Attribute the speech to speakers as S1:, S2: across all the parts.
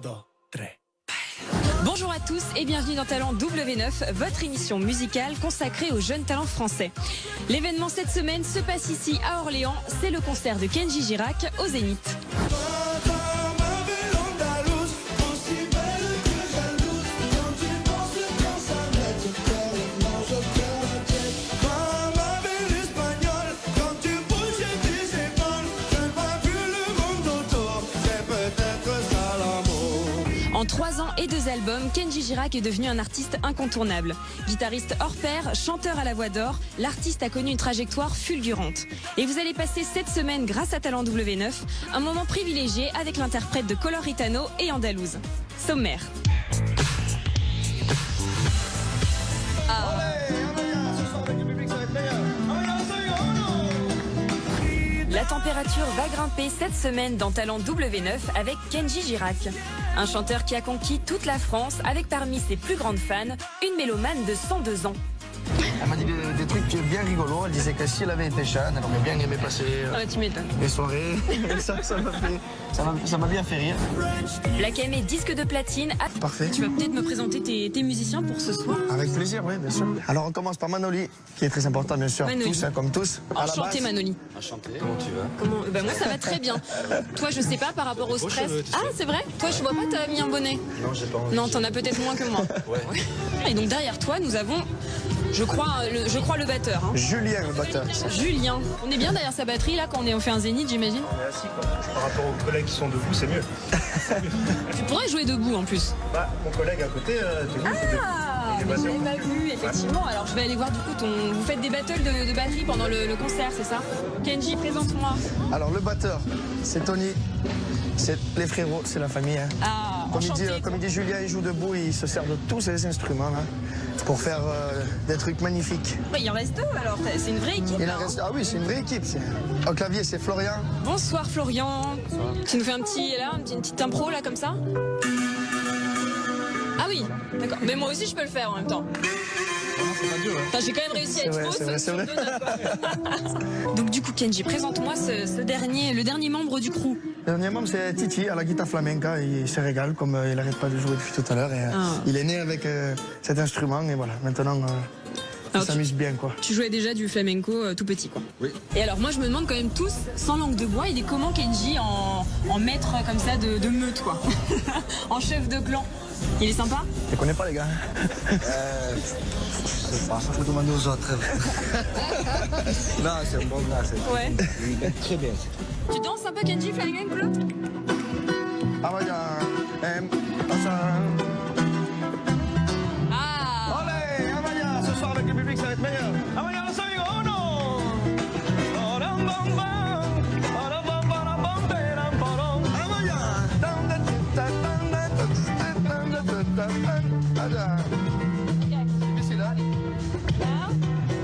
S1: 2, 3.
S2: Bonjour à tous et bienvenue dans Talent W9, votre émission musicale consacrée aux jeunes talents français. L'événement cette semaine se passe ici à Orléans, c'est le concert de Kenji Girac au Zénith. En 3 ans et 2 albums, Kenji Girac est devenu un artiste incontournable. Guitariste hors pair, chanteur à la voix d'or, l'artiste a connu une trajectoire fulgurante. Et vous allez passer cette semaine, grâce à Talent W9, un moment privilégié avec l'interprète de Color Ritano et Andalouse. Sommaire. La température va grimper cette semaine dans Talent W9 avec Kenji Girac. Un chanteur qui a conquis toute la France avec parmi ses plus grandes fans, une mélomane de 102 ans.
S3: Elle m'a dit des trucs bien rigolos. Elle disait que si elle avait été jeune, elle aurait bien aimé passer les soirées. Ça m'a bien fait rire.
S2: Black M est disque de platine.
S3: Parfait.
S2: Tu vas peut-être me présenter tes musiciens pour ce soir?
S3: Avec plaisir, oui, bien sûr. Alors on commence par Manoli, qui est très important, bien sûr.
S2: Manoli.
S3: Tous, comme tous.
S2: Enchanté Manoli.
S4: Enchanté, comment tu vas?
S2: Moi ça va très bien. Toi je sais pas par rapport au stress. Ah c'est vrai? Toi je vois pas t'as mis un bonnet.
S4: Non, j'ai pas envie.
S2: Non, t'en as peut-être moins que moi.
S4: Ouais.
S2: Et donc derrière toi nous avons, je crois le batteur. Hein.
S3: Julien, le batteur.
S2: Julien. On est bien derrière sa batterie là quand on fait un zénith, j'imagine.
S5: On est assis quoi. Par rapport aux collègues qui sont debout, c'est mieux.
S2: Tu pourrais jouer debout en plus.
S5: Bah, mon collègue à côté, debout, c'est debout.
S2: Ah, mais je l'avais pas vu, effectivement. Alors je vais aller voir du coup vous faites des battles de batterie pendant le concert, c'est ça? Kenji, présente-moi.
S3: Alors le batteur, c'est Tony. C'est les frérots, c'est la famille. Hein.
S2: Ah,
S3: comme il dit Julien, il joue debout, il se sert de tous ses instruments hein, pour faire des trucs magnifiques.
S2: Ouais, il en reste 2 alors, c'est une vraie équipe.
S3: Ah oui, c'est une vraie équipe. Au clavier, c'est Florian.
S2: Bonsoir Florian. Tu nous fais une petite impro là comme ça? Ah oui, d'accord. Mais moi aussi je peux le faire en même temps. J'ai quand même réussi à être fausse.
S3: C'est vrai.
S2: Donc du coup Kenji, présente-moi le dernier membre du crew.
S3: Le dernier membre c'est Titi à la guitare flamenca, il se régale comme il n'arrête pas de jouer depuis tout à l'heure. Il est né avec cet instrument et voilà, maintenant il s'amuse bien quoi.
S2: Tu jouais déjà du flamenco tout petit quoi.
S4: Oui.
S2: Et alors moi je me demande quand même tous, sans langue de bois, il est comment Kenji en maître comme ça de meute quoi. En chef de clan. Il est sympa?
S3: Je connais pas les gars.
S4: Je sais pas, faut demander aux autres. Non, c'est un bon gars.
S2: Ouais.
S4: Il est très bien.
S2: Tu danses un peu Kenji flamenco?
S3: Ah ouais,
S2: Ah.
S3: Allez, Amaya, ce soir avec le public ça va être meilleur. Amaya, le soleil, oh non.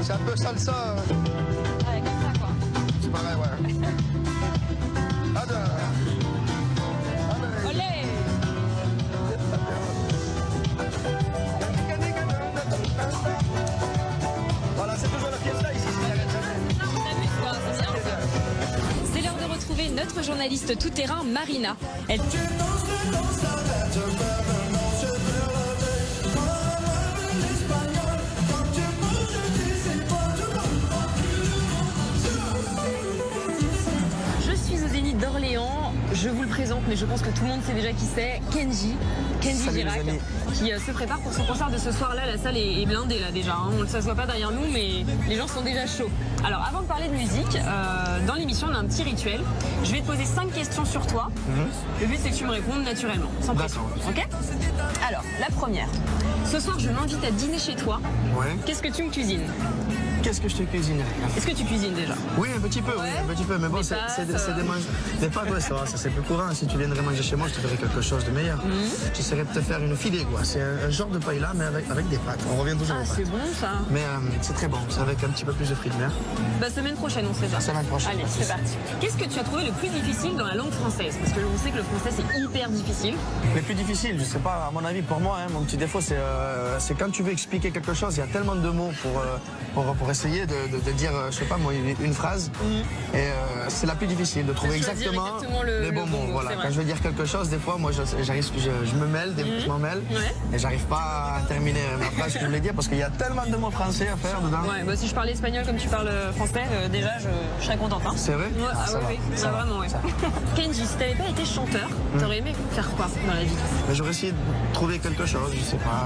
S3: C'est un peu salsa.
S2: Ouais, comme ça quoi.
S3: C'est pareil, ouais.
S2: Olé.
S3: Voilà, c'est toujours la fiesta ici.
S2: C'est l'heure de retrouver notre journaliste tout-terrain Marina. Je suis au Zénith d'Orléans. Je vous le présente, mais je pense que tout le monde sait déjà qui c'est. Kenji Girac, qui se prépare pour son concert de ce soir-là. La salle est blindée là déjà. Hein. On ne s'assoit pas derrière nous, mais les gens sont déjà chauds. Alors, avant de parler de musique, dans l'émission, on a un petit rituel. Je vais te poser 5 questions sur toi. Le but, c'est que tu me répondes naturellement, sans pression. Ok? Alors, la première. Ce soir, je m'invite à dîner chez toi.
S3: Ouais.
S2: Qu'est-ce que tu me cuisines?
S3: Qu'est-ce que je te cuisine?
S2: Est-ce que tu cuisines déjà?
S3: Oui, un petit peu,
S2: Ouais.
S3: oui, un petit peu. Mais bon, c'est des pâtes, ouais, ça c'est plus courant. Si tu viendrais manger chez moi, je te ferais quelque chose de meilleur. J'essaierais de te faire une filée, quoi. C'est un genre de paella, mais avec des pâtes. On revient toujours aux pâtes.
S2: C'est bon ça.
S3: Mais c'est très bon, c'est avec un petit peu plus de fruits de mer.
S2: Bah, semaine prochaine, on se fait ça.
S3: La semaine prochaine.
S2: Allez, c'est parti. Qu'est-ce que tu as trouvé le plus difficile dans la langue française? Parce que on sait que le français, c'est hyper difficile.
S3: Le plus difficile, je sais pas, à mon avis, pour moi, hein, mon petit défaut, c'est quand tu veux expliquer quelque chose, il y a tellement de mots pour essayer de dire, je sais pas moi, une phrase. Et c'est la plus difficile, de trouver exactement les bons mots. Voilà. Quand je veux dire quelque chose, des fois, moi, je me mêle, je m'en mêle, et j'arrive pas à terminer ma phrase que je voulais dire parce qu'il y a tellement de mots français à faire dedans.
S2: Ouais, bah, si je parlais espagnol comme tu parles français, déjà, je serais contente. Hein.
S3: C'est vrai?
S2: Ouais, oui, vraiment, ouais. Kenji, si t'avais pas été chanteur, t'aurais aimé faire quoi dans la vie?
S3: J'aurais essayé de trouver quelque chose, je sais pas,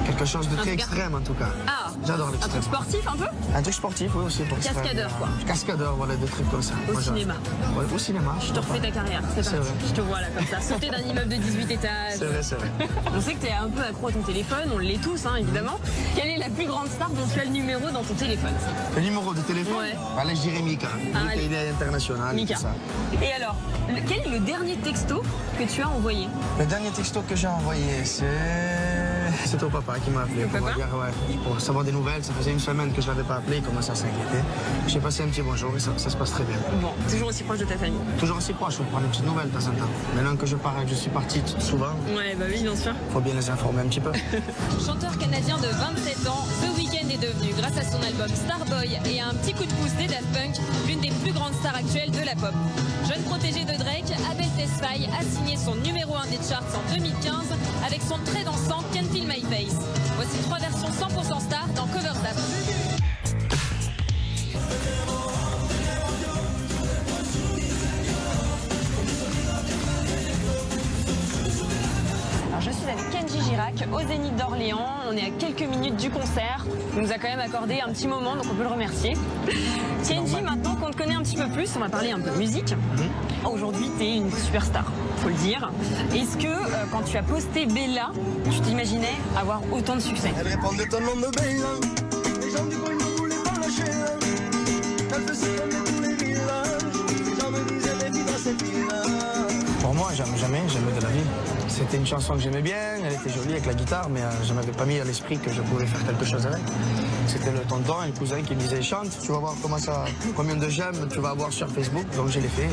S3: quelque chose de très extrême en tout cas.
S2: Ah,
S3: j'adore l'extrême.
S2: Un truc sportif un peu?
S3: Un truc sportif, oui aussi. Pour
S2: Cascadeur quoi.
S3: Cascadeur, voilà, des trucs comme ça.
S2: Au cinéma.
S3: Ouais, au cinéma.
S2: Je te refais ta carrière, c'est parti. Je te vois là comme ça, sauter d'un immeuble de 18 étages.
S3: C'est vrai, c'est vrai.
S2: On sait que t'es un peu accro à ton téléphone, on l'est tous hein, évidemment. Quelle est la plus grande star dont tu as le numéro dans ton téléphone?
S3: Le numéro de téléphone?
S2: Ouais.
S3: Allez, je dirais Mika. Mika, il est international.
S2: Mika.
S3: Ça.
S2: Et alors, quel est le dernier texto que tu as envoyé?
S3: Le dernier texto que j'ai envoyé, c'est ton papa qui m'a appelé pour savoir des nouvelles. Ça faisait une semaine que je ne l'avais pas appelé, il commençait à s'inquiéter. J'ai passé un petit bonjour et ça se passe très bien.
S2: Bon, toujours aussi proche de ta famille?
S3: Toujours aussi proche, on prend des petites nouvelles de temps en temps. Maintenant que je suis parti souvent,
S2: ouais, bah oui, bien sûr.
S3: Faut bien les informer un petit peu.
S2: Chanteur canadien de 27 ans, The Weeknd est devenu, grâce à son album Starboy et à un petit coup de pouce des Daft Punk, l'une des plus grandes stars actuelles de la pop. Jeune protégé de Drake, Abel Tesfaye a signé son numéro 1 des charts en 2015 avec son très dansant Can't Feel My Face. Voici 3 versions 100% star dans Cover Zap. Je suis avec Kenji Girac au Zénith d'Orléans. On est à quelques minutes du concert. Il nous a quand même accordé un petit moment, donc on peut le remercier. Kenji, maintenant qu'on te connaît un petit peu plus, on va parler un peu musique. Aujourd'hui, tu es une superstar, faut le dire. Est-ce que quand tu as posté Bella, tu t'imaginais avoir autant de succès?
S4: Elle répondait ton nom de Bella. Les gens du coin ne voulaient pas lâcher. Elle faisait comme tous les villages. Les gens me disaient les filles dans cette village.
S3: Pour moi, jamais de la vie. C'était une chanson que j'aimais bien, elle était jolie avec la guitare, mais je ne m'avais pas mis à l'esprit que je pouvais faire quelque chose avec. C'était le tonton et le cousin qui me disaient chante, tu vas voir combien de j'aime tu vas avoir sur Facebook, donc je l'ai fait.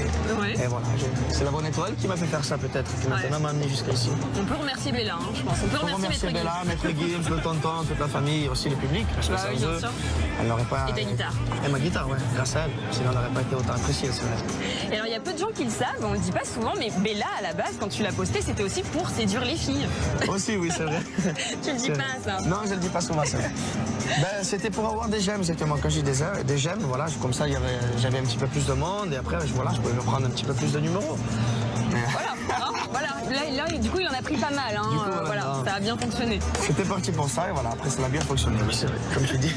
S3: Et voilà, c'est la bonne étoile qui m'a fait faire ça peut-être, qui m'a même amené jusqu'à ici.
S2: On peut remercier Bella, hein, je pense. On peut remercier
S3: Bella, Maître Gims, le tonton, toute la famille, aussi le public. Parce que
S2: oui, bien sûr.
S3: Elle n'aurait pas...
S2: Et ta guitare.
S3: Et ma guitare, ouais, grâce à elle. Sinon, elle n'aurait pas été autant appréciée, c'est vrai.
S2: Et alors, il y a peu de gens qui le savent, on le dit pas souvent, mais Bella, à la base, quand tu l'as posté, c'était aussi pour séduire les filles.
S3: Aussi, oui, c'est vrai.
S2: Tu le dis pas, ça?
S3: Non, je le dis pas souvent, ça. Ben, c'était pour avoir des j'aime, exactement. Quand j'ai des j'aime, voilà, comme ça, j'avais un petit peu plus de monde, et après, voilà, je pouvais me prendre un petit peu plus de numéros.
S2: Voilà, hein, voilà. Là, du coup, il en a pris pas mal. Hein.
S3: Du coup,
S2: voilà, ça a bien fonctionné.
S3: C'était parti pour ça, et voilà, après, ça a bien fonctionné, oui, c'est vrai, comme tu dis.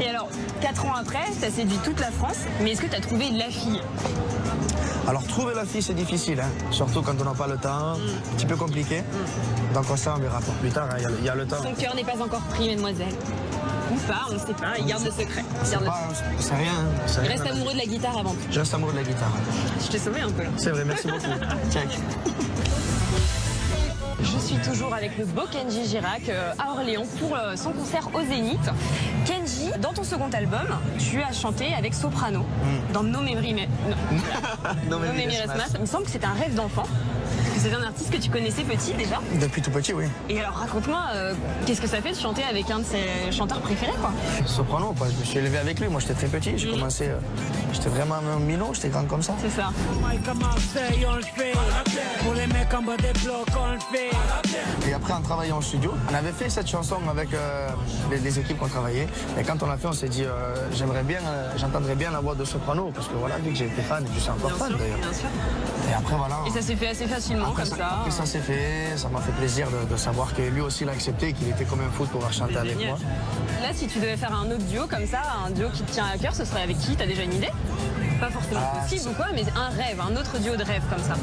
S2: Et alors, 4 ans après, tu as séduit toute la France, mais est-ce que tu as trouvé la fille?
S3: Alors, trouver la fille, c'est difficile, hein. Surtout quand on n'a pas le temps, un petit peu compliqué. Donc, ça, on verra pour plus tard, hein. Il y a le temps.
S2: Son cœur n'est pas encore pris, mademoiselle. Ou pas, on ne sait pas, il garde le secret.
S3: C'est rien.
S2: Il reste amoureux de la guitare avant tout.
S3: Je reste amoureux de la guitare.
S2: Je t'ai sauvé un peu là.
S3: C'est vrai, merci beaucoup. Check.
S2: Je suis toujours avec le beau Kenji Girac à Orléans pour son concert au Zénith. Kenji, dans ton second album, tu as chanté avec Soprano dans No Memory Resmas. Il me semble que c'est un rêve d'enfant. C'est un artiste que tu connaissais petit déjà?
S3: Depuis tout petit, oui.
S2: Et alors raconte-moi, qu'est-ce que ça fait de chanter avec un de ses chanteurs préférés quoi?
S3: Soprano, quoi. Je me suis élevé avec lui, moi j'étais très petit, j'ai commencé, j'étais vraiment un minot, j'étais grand comme ça.
S2: C'est ça.
S3: Et après en travaillant au studio, on avait fait cette chanson avec les équipes qu'on travaillait. Et quand on l'a fait, on s'est dit, j'entendrais bien la voix de Soprano, parce que voilà, vu que j'ai été fan, et je suis encore fan d'ailleurs. Et après voilà.
S2: Et ça s'est fait assez facilement
S3: après,
S2: comme ça.
S3: Après ça s'est fait, ça m'a fait plaisir de savoir que lui aussi l'a accepté, qu'il était comme un fou de pouvoir chanter avec moi.
S2: Là, si tu devais faire un autre duo comme ça, un duo qui te tient à cœur, ce serait avec qui? T'as déjà une idée? Pas forcément possible ou quoi, mais un rêve, un autre duo de rêve comme ça.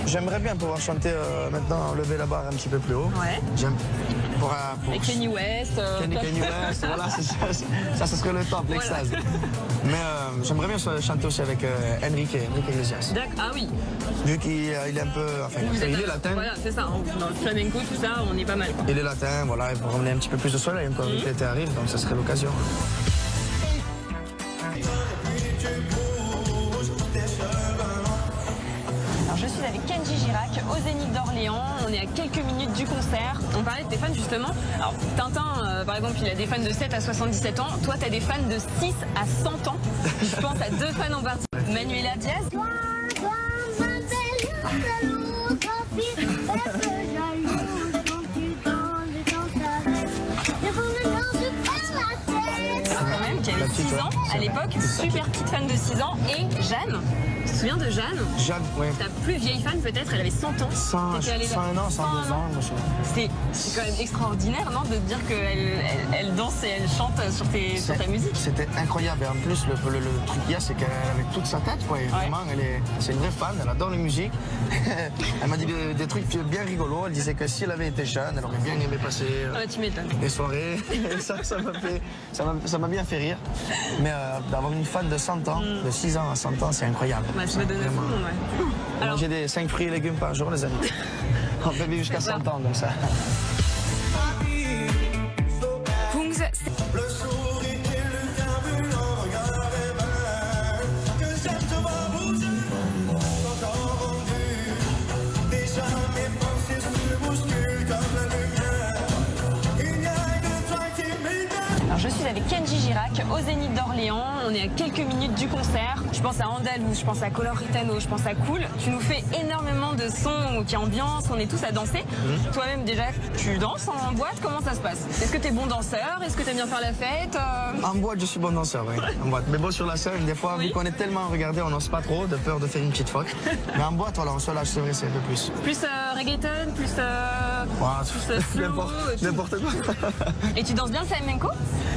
S3: J'aimerais bien pouvoir chanter maintenant, lever la barre un petit peu plus haut.
S2: Ouais. Avec Kanye West.
S3: Kanye West, voilà, ça serait le top, l'extase. Voilà. Mais j'aimerais bien chanter aussi avec Enrique Iglesias.
S2: Ah oui.
S3: Vu qu'il est un peu, enfin, il est latin.
S2: Voilà, c'est ça, dans le flamenco, tout ça, on est pas mal. Quoi.
S3: Il est latin, voilà, il faut ramener un petit peu plus de soleil encore, vu que l'été arrive, donc ça serait l'occasion.
S2: Je Je suis avec Kenji Girac au Zénith d'Orléans. On est à quelques minutes du concert. On parlait de tes fans justement. Alors Tintin, par exemple, il a des fans de 7 à 77 ans. Toi, tu as des fans de 6 à 100 ans. Je pense à deux fans en particulier. Manuela Diaz. Quand même, qui avait 6 ans à l'époque, super petite fan de 6 ans. Et Jeanne, tu te souviens de Jeanne?
S3: Jeanne, oui.
S2: Ta plus vieille fan peut-être, elle avait 100 ans.
S3: 101 ans, 102 ans.
S2: C'est quand même extraordinaire, non, de te dire qu'elle danse et elle chante sur ta musique.
S3: C'était incroyable. Et en plus, le truc qu'il y a, c'est qu'elle avait toute sa tête, quoi. Et vraiment, c'est une vraie fan, elle adore la musique. Elle m'a dit des trucs bien rigolos. Elle disait que si elle avait été jeune, elle aurait bien aimé passer
S2: tu m'étonnes.
S3: les soirées. Et ça m'a bien fait rire. Mais d'avoir une fan de 100 ans, de 6 ans à 100 ans, c'est incroyable.
S2: Bah, ça me donne vraiment, ouais.
S3: Alors, j'ai des 5 fruits et légumes par jour, les amis. On peut vivre jusqu'à 100 ans, donc ça.
S2: Kungs, je suis avec Kenji Girac au Zénith d'Orléans. On est à quelques minutes du concert. Je pense à Andalous, je pense à Color Ritano, je pense à Cool. Tu nous fais énormément de sons qui ambiance, on est tous à danser. Toi-même déjà, tu danses en boîte, comment ça se passe? Est-ce que tu es bon danseur? Est-ce que tu aimes bien faire la fête?
S3: En boîte, je suis bon danseur, oui. En boîte. Mais bon, sur la scène, des fois, vu qu'on est tellement regardé, on n'ose pas trop, de peur de faire une petite faute. Mais en boîte, voilà, on se lâche, c'est vrai, c'est un peu plus.
S2: Plus reggaeton, plus slow,
S3: n'importe quoi.
S2: Et tu danses bien le flamenco?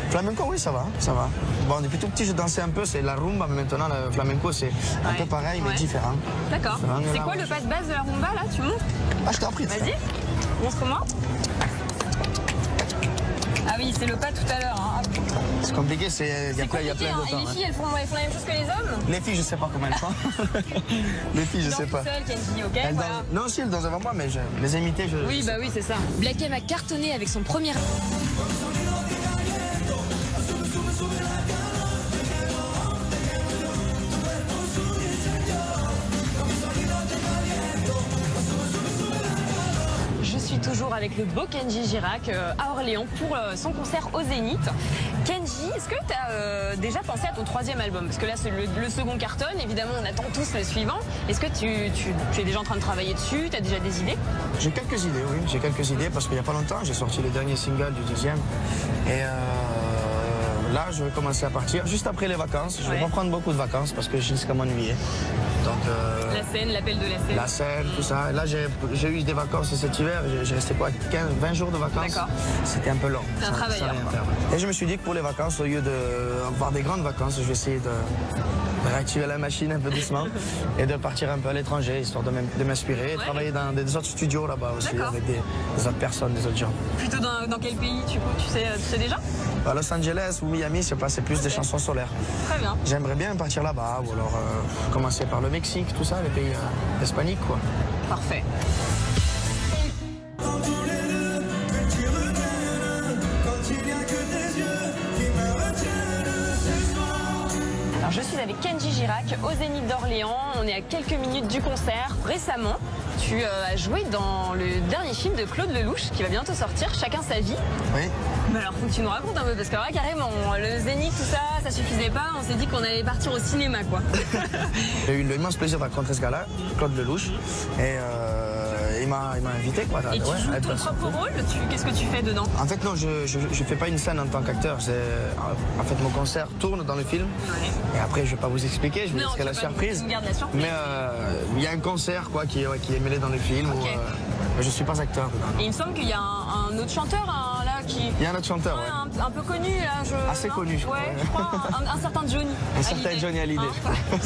S3: Flamenco, oui, ça va, ça va. Bon, depuis tout petit, je dansais un peu, c'est la rumba, mais maintenant, le flamenco, c'est un peu pareil, mais différent.
S2: D'accord. C'est quoi le pas de base de la rumba, là? Tu montres?
S3: Ah, je t'en prie.
S2: Vas-y, montre-moi. Ah oui, c'est le pas tout à l'heure. Hein.
S3: C'est compliqué, il y a plein de temps.
S2: Et les filles, elles font la même chose que les hommes?
S3: Les filles, je sais pas comment elles font. Les filles, je sais pas.
S2: Seule, Kenji, ok, voilà.
S3: Non, si, elles dansent avant moi, mais les imiter, je...
S2: Oui, bah oui, c'est ça. Black M a cartonné avec son premier... Toujours avec le beau Kenji Girac à Orléans pour son concert au Zénith. Kenji, est-ce que tu as déjà pensé à ton troisième album? Parce que là, c'est le second cartonne, évidemment, on attend tous le suivant. Est-ce que tu es déjà en train de travailler dessus? Tu as déjà des idées?
S3: J'ai quelques idées, oui. J'ai quelques idées parce qu'il n'y a pas longtemps, j'ai sorti le dernier single du 10e. Et là, je vais commencer à partir juste après les vacances. Je ne vais pas prendre beaucoup de vacances parce que je risque à m'ennuyer. Donc,
S2: la scène, l'appel de la scène.
S3: La scène, tout ça. Là, j'ai eu des vacances cet hiver. J'ai resté quoi, 20 jours de vacances.
S2: D'accord.
S3: C'était un peu long.
S2: C'est un travailleur.
S3: Et je me suis dit que pour les vacances, au lieu d'avoir des grandes vacances, je vais essayer de réactiver la machine un peu doucement et de partir un peu à l'étranger, histoire de m'inspirer et travailler dans des autres studios là-bas aussi, avec des autres personnes, des autres gens.
S2: Plutôt dans quel pays tu sais déjà?
S3: À Los Angeles ou Miami, c'est plus des chansons solaires.
S2: Très bien.
S3: J'aimerais bien partir là-bas ou alors commencer par le Mexique, tout ça, les pays hispaniques, quoi.
S2: Parfait. Alors, je suis avec Kenji Girac au Zénith d'Orléans. On est à quelques minutes du concert. Récemment, tu as joué dans le dernier film de Claude Lelouch qui va bientôt sortir, Chacun sa vie.
S3: Oui.
S2: Mais alors, faut que tu nous racontes un peu, parce que là, carrément, le Zénith, tout ça, ça suffisait pas. On s'est dit qu'on allait partir au cinéma, quoi.
S3: J'ai eu l'immense plaisir de rencontrer ce gars-là, Claude Lelouch. Et il m'a invité, quoi.
S2: Et tu joues ton propre rôle? Qu'est-ce que tu fais dedans?
S3: En fait, non, je fais pas une scène en tant qu'acteur. En fait, mon concert tourne dans le film.
S2: Ouais.
S3: Et après, je vais pas vous expliquer, je vous laisserai la surprise.
S2: Tu gardes la surprise.
S3: Mais il y a un concert, quoi, qui est mêlé dans le film.
S2: Okay.
S3: Où, je suis pas acteur dedans.
S2: Et il me semble qu'il y a un autre chanteur, là, qui...
S3: Il y a un autre chanteur, ouais.
S2: Un peu connu, là.
S3: Assez connu, je crois.
S2: Ouais, je crois. Un certain Johnny.
S3: Un certain Johnny Hallyday.
S2: Hein?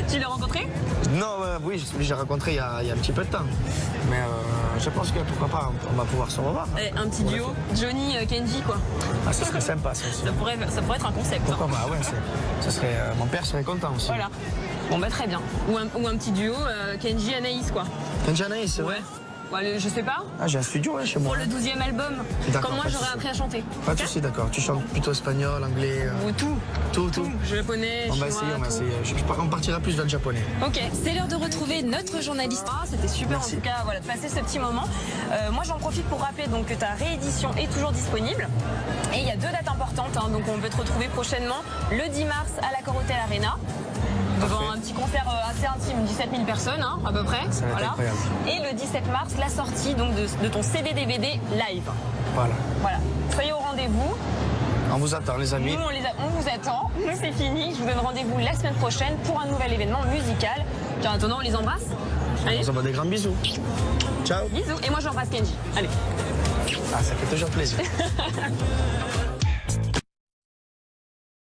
S2: Tu l'as rencontré?
S3: Non, oui, j'ai rencontré il y a un petit peu de temps. Mais je pense que pourquoi pas, on va pouvoir se revoir.
S2: Un petit duo, Johnny, Kenji, quoi.
S3: Ah, ça serait sympa, ça aussi.
S2: Ça pourrait être un concept.
S3: Pourquoi pas, ouais, ça serait, mon père serait content aussi.
S2: Voilà. Bon, bah très bien. Ou un petit duo, Kenji, Anaïs, quoi.
S3: Kenji, Anaïs,
S2: ouais. Ouais, je sais pas.
S3: Ah, j'ai un studio chez moi.
S2: Pour le 12e album.
S3: D'accord,
S2: Comme moi,
S3: pas de
S2: j'aurais
S3: souci.
S2: appris à chanter.
S3: Pas de souci, d'accord. Tu chantes plutôt espagnol, anglais.
S2: Ou tout.
S3: Tout.
S2: Japonais,
S3: On
S2: chinois,
S3: va essayer, on va
S2: tout.
S3: essayer. On partira plus dans le japonais.
S2: Ok, c'est l'heure de retrouver notre journaliste. C'était super
S3: Merci.
S2: en tout cas voilà, de passer ce petit moment. Moi j'en profite pour rappeler donc, que ta réédition est toujours disponible. Et il y a 2 dates importantes, hein, donc on peut te retrouver prochainement le 10 mars à l'Accor Hotel Arena. Devant
S3: Parfait.
S2: un petit concert assez intime, 17 000 personnes hein, à peu près.
S3: Ça va être incroyable.
S2: Et le 17 mars, la sortie donc, de ton CD-DVD live.
S3: Voilà.
S2: Soyez au rendez-vous.
S3: On vous attend, les amis.
S2: Nous, on vous attend. Nous, c'est fini. Je vous donne rendez-vous la semaine prochaine pour un nouvel événement musical. Puis en attendant, on les embrasse. Allez,
S3: On s'envoie des grands bisous. Ciao.
S2: bisous. Et moi, j'embrasse Kenji. Allez.
S3: Ah, ça fait toujours plaisir.